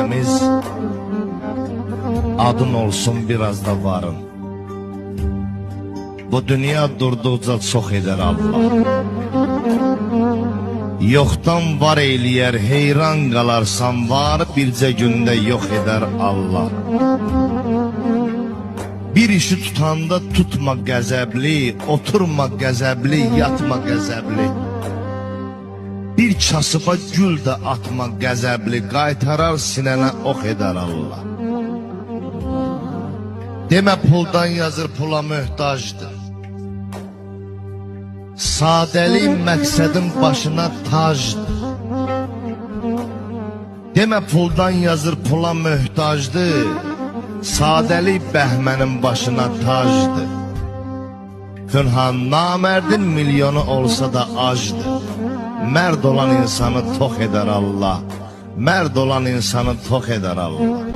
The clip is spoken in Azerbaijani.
temiz, adın olsun biraz da varın. Bu dünya durduqca çox edər Allah. Yoxdan var eyləyər, heyran qalarsan, var bircə gündə yox edər Allah. Bir işi tutanda tutma qəzəbli, oturma qəzəbli, yatma qəzəbli. Bir kasıba gül də atma qəzəbli, qaytarar sinənə ox edər Allah. Demə puldan yazır, pula möhtacdır. Sadəli məqsədin başına tacdır. Demə puldan yazır, pula möhtacdır. Sadəli bəhmənin başına tacdır. Fünhan namərdin milyonu olsa da acdır. Mərd olan insanı tox edər Allah. Mərd olan insanı tox edər Allah.